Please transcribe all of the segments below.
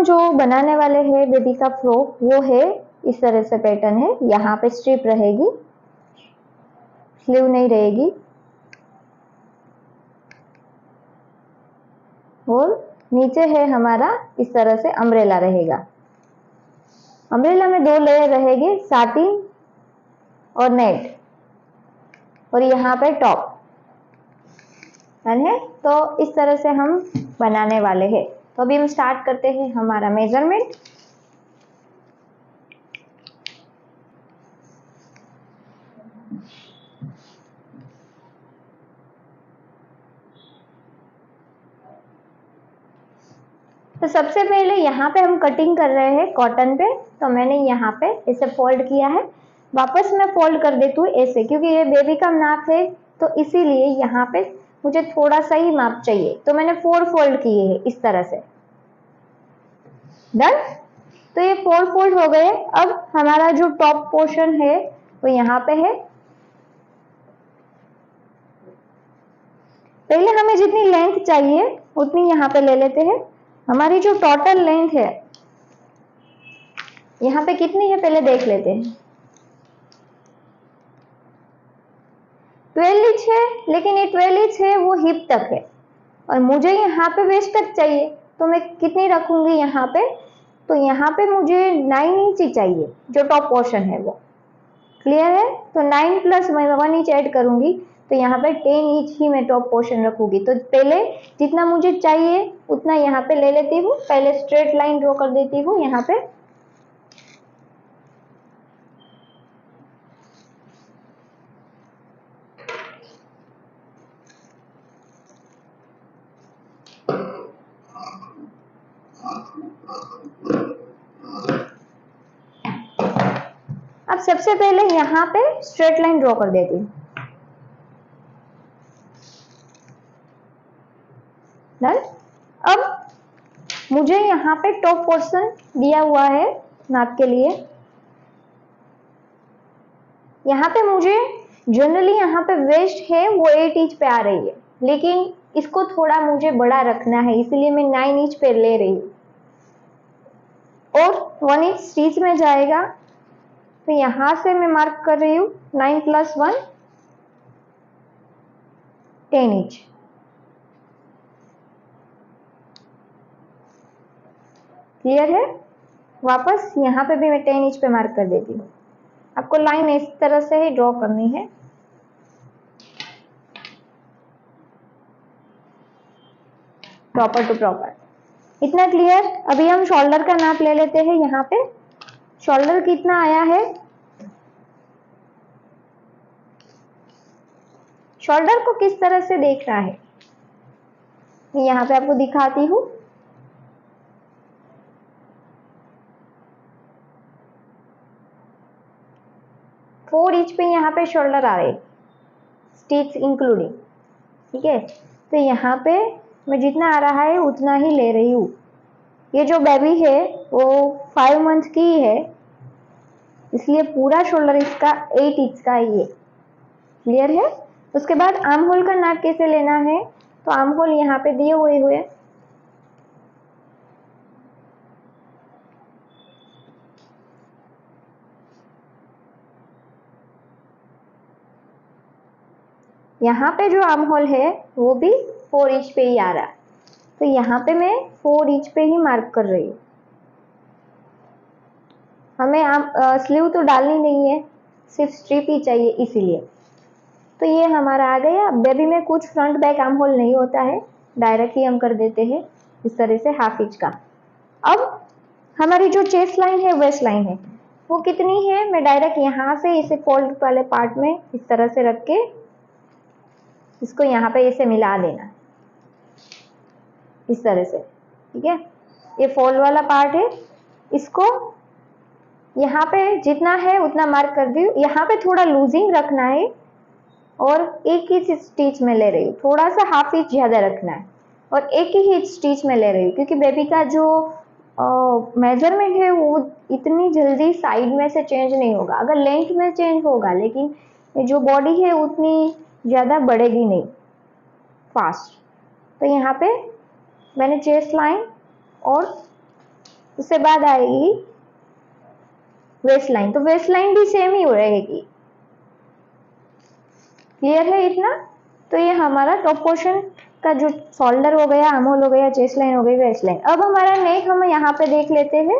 जो बनाने वाले हैं बेबी का फ्रॉक वो है इस तरह से पैटर्न है। यहाँ पे स्ट्रिप रहेगी, स्लीव नहीं रहेगी, और नीचे है हमारा इस तरह से अम्ब्रेला रहेगा। अम्ब्रेला में 2 लेयर रहेगी, साटिन और नेट, और यहाँ पे टॉप है। तो इस तरह से हम बनाने वाले हैं। तो अभी हम स्टार्ट करते हैं हमारा मेजरमेंट। तो सबसे पहले यहाँ पे हम कटिंग कर रहे हैं कॉटन पे। तो मैंने यहाँ पे इसे फोल्ड किया है, वापस मैं फोल्ड कर देती हूँ ऐसे, क्योंकि ये बेबी का नाप है तो इसीलिए यहाँ पे मुझे थोड़ा सा ही माप चाहिए। तो मैंने 4 फोल्ड किए हैं इस तरह से। डन। तो ये 4 फोल्ड हो गए। अब हमारा जो टॉप पोर्शन है वो यहाँ पे है। पहले हमें जितनी लेंथ चाहिए उतनी यहाँ पे ले लेते हैं। हमारी जो टोटल लेंथ है यहाँ पे कितनी है पहले देख लेते हैं। 12 इंच है, लेकिन ये 12 इंच है वो हिप तक है और मुझे यहाँ पे वेस्ट तक चाहिए। तो मैं कितनी रखूंगी यहाँ पे, तो यहाँ पे मुझे 9 इंच ही चाहिए जो टॉप पोर्शन है वो। क्लियर है। तो 9 प्लस मैं 1 इंच ऐड करूंगी तो यहाँ पे 10 इंच ही मैं टॉप पोर्शन रखूंगी। तो पहले जितना मुझे चाहिए उतना यहाँ पे ले लेती हूँ। पहले स्ट्रेट लाइन ड्रॉ कर देती हूँ यहाँ पे। अब सबसे पहले यहाँ पे स्ट्रेट लाइन ड्रॉ कर देती हूँ। डन। अब मुझे यहाँ पे टॉप पोर्शन दिया हुआ है नाप के लिए। यहाँ पे मुझे जनरली यहाँ पे वेस्ट है वो 8 इंच पे आ रही है, लेकिन इसको थोड़ा मुझे बड़ा रखना है इसलिए मैं 9 इंच पे ले रही हूँ और 1 इंच स्टिच में जाएगा। तो यहाँ से मैं मार्क कर रही हूँ 9 प्लस 1 10 इंच। क्लियर है। वापस यहाँ पे भी मैं 10 इंच पे मार्क कर देती हूँ। आपको लाइन इस तरह से ही ड्रॉ करनी है। Proper to proper. इतना क्लियर। अभी हम शोल्डर का नाप ले लेते हैं। यहाँ पे शोल्डर कितना आया है, शोल्डर को किस तरह से देखना है मैं यहाँ पे आपको दिखाती हूँ। फोर इंच पे यहाँ पे शोल्डर आ रहे, स्टिच इंक्लूडिंग। ठीक है। तो यहाँ पे मैं जितना आ रहा है उतना ही ले रही हूँ। ये जो बेबी है वो 5 मंथ की है, इसलिए पूरा शोल्डर इसका 8 इंच का ही है। क्लियर है। उसके बाद आर्म होल का नाप कैसे लेना है, तो आर्म होल यहाँ पे दिए हुए यहाँ पे जो आर्म होल है वो भी 4 इंच पे ही आ रहा है। तो यहाँ पे मैं 4 इंच पे ही मार्क कर रही हूँ। हमें स्लीव तो डालनी नहीं है, सिर्फ स्ट्रिप ही चाहिए इसीलिए। तो ये हमारा आ गया। बेबी में कुछ फ्रंट बैक आर्म होल नहीं होता है, डायरेक्ट ही हम कर देते हैं इस तरह से हाफ इंच का। अब हमारी जो चेस्ट लाइन है वेस्ट लाइन है वो कितनी है, मैं डायरेक्ट यहाँ से इसे फोल्ड वाले पार्ट में इस तरह से रख के इसको यहाँ पे इसे मिला देना इस तरह से। ठीक है। ये फोल्ड वाला पार्ट है, इसको यहाँ पे जितना है उतना मार्क कर दी। यहाँ पे थोड़ा लूजिंग रखना है और एक ही स्टिच में ले रही हूँ। थोड़ा सा हाफ इंच ज्यादा रखना है और एक ही स्टिच में ले रही हूँ, क्योंकि बेबी का जो मेजरमेंट है वो इतनी जल्दी साइड में से चेंज नहीं होगा। अगर लेंथ में चेंज होगा, लेकिन जो बॉडी है उतनी ज्यादा बढ़ेगी नहीं फास्ट। तो यहाँ पे मैंने चेस्ट लाइन और उससे बाद आएगी वेस्ट लाइन, तो वेस्ट लाइन भी सेम ही रहेगी। क्लियर है इतना? तो ये हमारा टॉप पोर्शन का जो शोल्डर हो गया, आर्म होल हो गया, चेस्ट लाइन हो गई, वेस्ट लाइन। अब हमारा नेक हम यहाँ पे देख लेते हैं।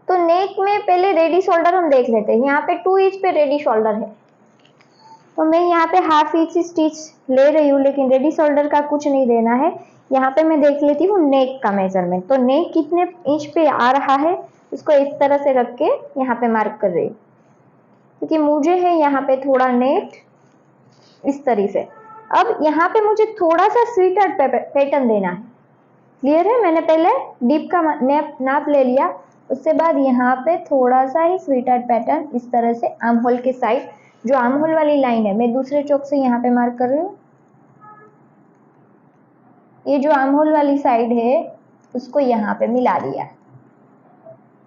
तो नेक में पहले रेडी शोल्डर हम देख लेते हैं। यहाँ पे 2 इंच पे रेडी शोल्डर है, तो मैं यहाँ पे हाफ इंच स्टिच ले रही हूँ, लेकिन रेडी शोल्डर का कुछ नहीं देना है। यहाँ पे मैं देख लेती हूँ नेक का मेजरमेंट। तो नेक कितने इंच पे आ रहा है उसको इस तरह से रख के यहाँ पे मार्क कर रही हूँ, क्योंकि मुझे है यहाँ पे थोड़ा नेट इस तरह से। अब यहाँ पे मुझे थोड़ा सा स्वीट हार्ट पैटर्न देना है। क्लियर है? मैंने पहले डीप का नाप ले लिया, उससे बाद यहाँ पे थोड़ा सा ही स्वीट हार्ट पैटर्न इस तरह से आर्म होल के साइड, जो आर्म होल वाली लाइन है मैं दूसरे चौक से यहाँ पे मार्क कर रही हूँ। ये जो आर्म होल वाली साइड है उसको यहाँ पे मिला दिया,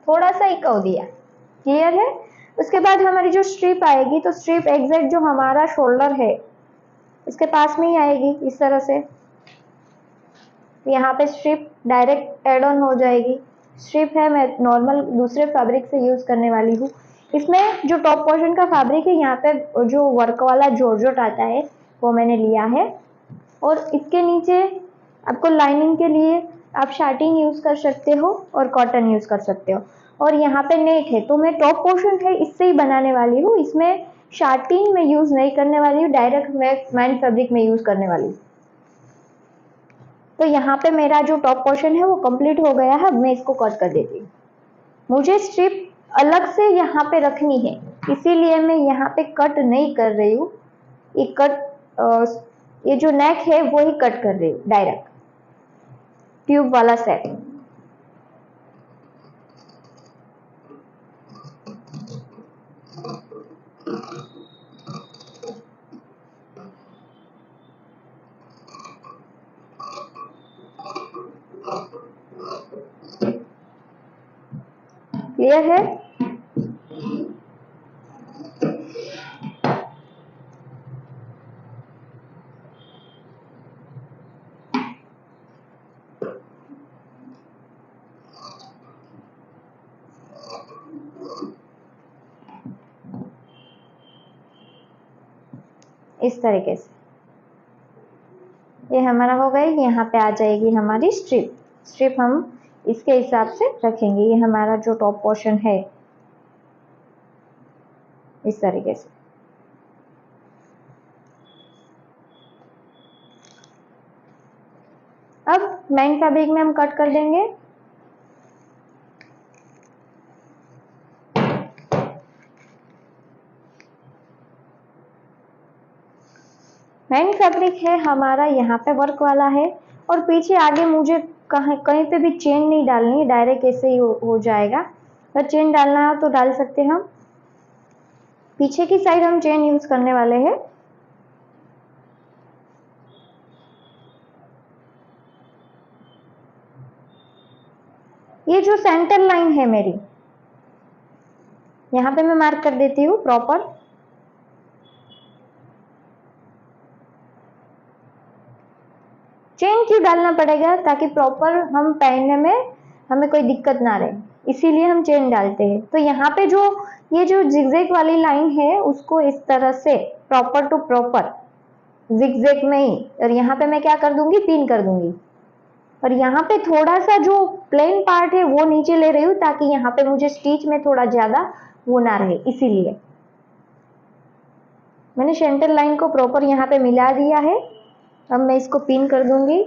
थोड़ा सा ही कव दिया। क्लियर है? उसके बाद हमारी जो स्ट्रिप आएगी, तो स्ट्रिप एग्जैक्ट जो हमारा शोल्डर है इसके पास में ही आएगी इस तरह से। यहाँ पे स्ट्रिप डायरेक्ट एड ऑन हो जाएगी। स्ट्रिप है मैं नॉर्मल दूसरे फैब्रिक से यूज करने वाली हूँ। इसमें जो टॉप पोर्शन का फैब्रिक है, यहाँ पे जो वर्क वाला जॉर्जेट आता है वो मैंने लिया है। और इसके नीचे आपको लाइनिंग के लिए आप शार्टिंग यूज कर सकते हो और कॉटन यूज कर सकते हो। और यहाँ पे नेक है, तो मैं टॉप पोर्शन है इससे ही बनाने वाली हूँ। इसमें शार्टिंग में यूज नहीं करने वाली हूँ, डायरेक्ट मैं मैन फैब्रिक में यूज करने वाली हूँ। तो यहाँ पे मेरा जो टॉप पोर्शन है वो कंप्लीट हो गया है। अब मैं इसको कट कर देती हूँ। मुझे स्ट्रिप अलग से यहाँ पे रखनी है, इसीलिए मैं यहाँ पे कट नहीं कर रही हूँ। ये जो नेक है वो ही कट कर रही हूँ, डायरेक्ट ट्यूब वाला सेट। क्लियर है? इस तरीके से ये हमारा हो गया। यहाँ पे आ जाएगी हमारी स्ट्रिप। स्ट्रिप हम इसके हिसाब से रखेंगे। ये हमारा जो टॉप पोर्शन है इस तरीके से। अब मेन फैब्रिक में हम कट कर देंगे। मेन फैब्रिक है हमारा यहाँ पे वर्क वाला है, और पीछे आगे मुझे कहीं पे भी चेन नहीं डालनी है, डायरेक्ट ऐसे ही हो जाएगा। अगर चेन डालना है तो डाल सकते हैं। हम पीछे की साइड हम चेन यूज करने वाले हैं। ये जो सेंटर लाइन है मेरी, यहाँ पे मैं मार्क कर देती हूँ प्रॉपर। चेन क्यों डालना पड़ेगा? ताकि प्रॉपर हम पहनने में हमें कोई दिक्कत ना रहे, इसीलिए हम चेन डालते हैं। तो यहाँ पे जो ये जो जिगजैग वाली लाइन है उसको इस तरह से प्रॉपर टू प्रॉपर जिगजैग में ही, और यहाँ पे मैं क्या कर दूंगी, पिन कर दूंगी। और यहाँ पे थोड़ा सा जो प्लेन पार्ट है वो नीचे ले रही हूँ, ताकि यहाँ पे मुझे स्टिच में थोड़ा ज्यादा वो ना रहे, इसीलिए मैंने सेंटर लाइन को प्रॉपर यहाँ पे मिला दिया है। अब मैं इसको पिन कर दूंगी।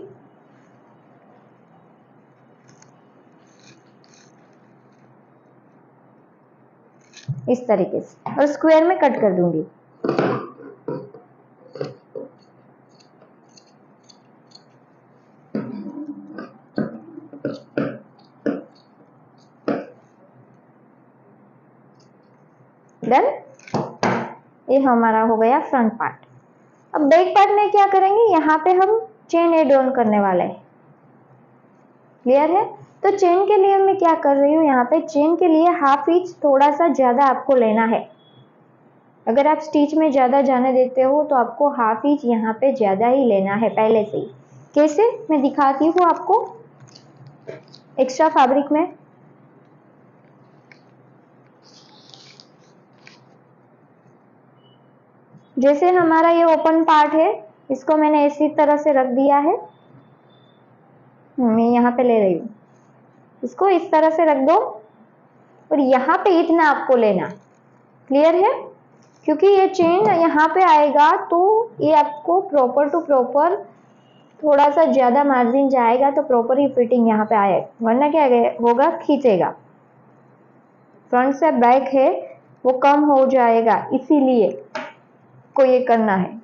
इस तरीके से, और स्क्वायर में कट कर दूंगी। डन। ये हमारा हो गया फ्रंट पार्ट। अब बैक पार्ट में क्या करेंगे, यहाँ पे हम चेन एड ऑन करने वाले हैं। क्लियर है? तो चेन के लिए मैं क्या कर रही हूँ, यहाँ पे चेन के लिए हाफ इंच थोड़ा सा ज्यादा आपको लेना है। अगर आप स्टिच में ज्यादा जाने देते हो तो आपको हाफ इंच यहाँ पे ज्यादा ही लेना है पहले से ही। कैसे, मैं दिखाती हूँ आपको। एक्स्ट्रा फैब्रिक में। जैसे हमारा ये ओपन पार्ट है, इसको मैंने इसी तरह से रख दिया है। मैं यहाँ पे ले रही हूँ, इसको इस तरह से रख दो और यहाँ पे इतना आपको लेना। क्लियर है? क्योंकि ये चेन यहाँ पे आएगा तो ये आपको प्रॉपर टू प्रॉपर थोड़ा सा ज्यादा मार्जिन जाएगा तो प्रॉपर ही फिटिंग यहाँ पे आएगा, वरना क्या होगा, खींचेगा। फ्रंट से बैक है वो कम हो जाएगा, इसीलिए को ये करना है।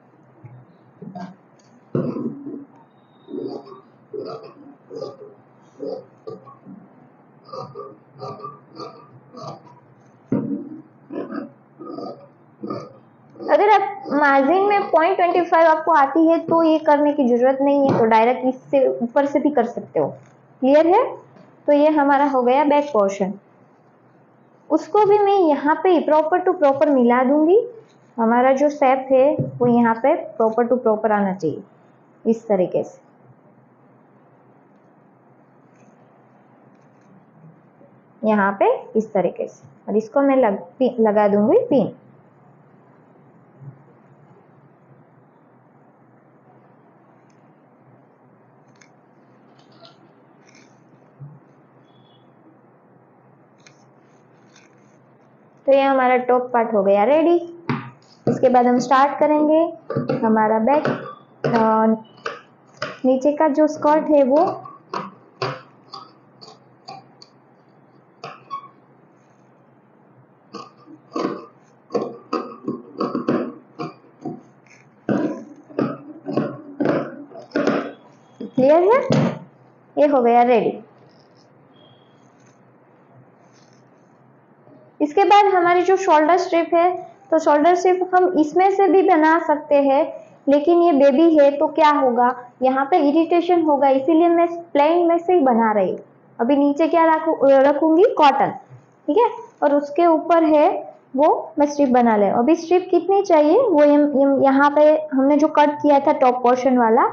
अगर आप मार्जिन में 0.25 आपको आती है तो ये करने की जरूरत नहीं है, तो डायरेक्ट इससे ऊपर से भी कर सकते हो। क्लियर है? तो ये हमारा हो गया बैक पोर्शन। उसको भी मैं यहाँ पे प्रॉपर टू प्रॉपर मिला दूंगी। हमारा जो शेप है वो यहाँ पे प्रॉपर टू प्रॉपर आना चाहिए, इस तरीके से। यहाँ पे इस तरीके से, और इसको मैं लगा दूंगी पिन। तो ये हमारा टॉप पार्ट हो गया रेडी। इसके बाद हम स्टार्ट करेंगे हमारा बैक। नीचे का जो स्कर्ट है वो क्लियर है? ये हो गया रेडी। इसके बाद हमारी जो शोल्डर स्ट्रिप है, तो शोल्डर स्ट्रिप हम इसमें से भी बना सकते हैं, लेकिन ये बेबी है तो क्या होगा, यहाँ पे इरिटेशन होगा, इसीलिए मैं प्लेन में से ही बना रही हूँ। अभी नीचे क्या रखूंगी, कॉटन, ठीक है, और उसके ऊपर है वो मैं स्ट्रिप बना ले। अभी स्ट्रिप कितनी चाहिए, वो यहाँ पे हमने जो कट किया था टॉप पोर्शन वाला,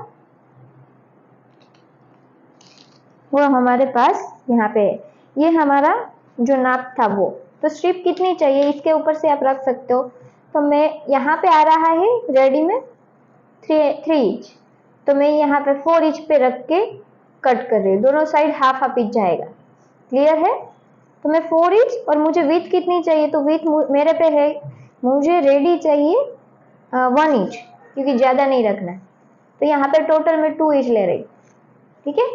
वो हमारे पास यहाँ पे है। ये हमारा जो नाप था वो, तो स्ट्रिप कितनी चाहिए इसके ऊपर से आप रख सकते हो। तो मैं यहाँ पे आ रहा है रेडी में 3 इंच, तो मैं यहाँ पे 4 इंच पे रख के कट कर रही हूँ। दोनों साइड हाफ हाफ इंच जाएगा। क्लियर है? तो मैं 4 इंच, और मुझे विथ कितनी चाहिए, तो विथ मेरे पे है, मुझे रेडी चाहिए 1 इंच, क्योंकि ज्यादा नहीं रखना है। तो यहाँ पे टोटल में 2 इंच ले रही। ठीक है,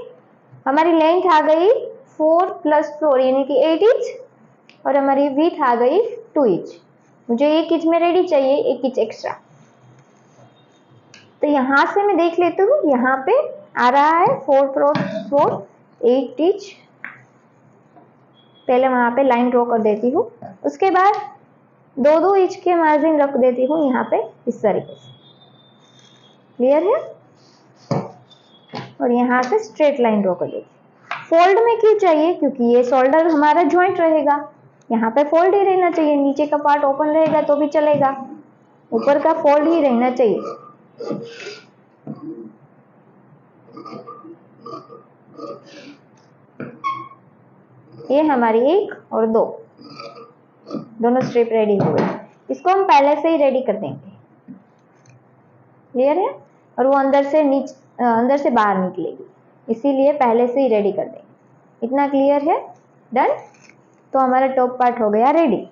हमारी लेंथ आ गई 4 + 4 यानी कि 8 इंच, और हमारी विथ आ गई 2 इंच। मुझे 1 इंच में रेडी चाहिए, 1 इंच एक्स्ट्रा। तो यहाँ से मैं देख लेती हूँ, यहाँ पे आ रहा है 4 × 4 8 इंच। पहले वहां पे लाइन ड्रॉ कर देती हूँ, उसके बाद 2-2 इंच के मार्जिन रख देती हूँ यहाँ पे इस तरीके से। क्लियर है? और यहाँ से स्ट्रेट लाइन ड्रॉ कर देती हूँ। फोल्ड में क्यों चाहिए, क्योंकि ये शोल्डर हमारा ज्वाइंट रहेगा, यहाँ पे फोल्ड ही रहना चाहिए। नीचे का पार्ट ओपन रहेगा तो भी चलेगा, ऊपर का फोल्ड ही रहना चाहिए। ये हमारी 1 और 2 दोनों स्ट्रिप रेडी हो गई। इसको हम पहले से ही रेडी कर देंगे। क्लियर है? और वो अंदर से बाहर निकलेगी, इसीलिए पहले से ही रेडी कर देंगे। इतना क्लियर है? डन। तो हमारा टॉप पार्ट हो गया रेडी।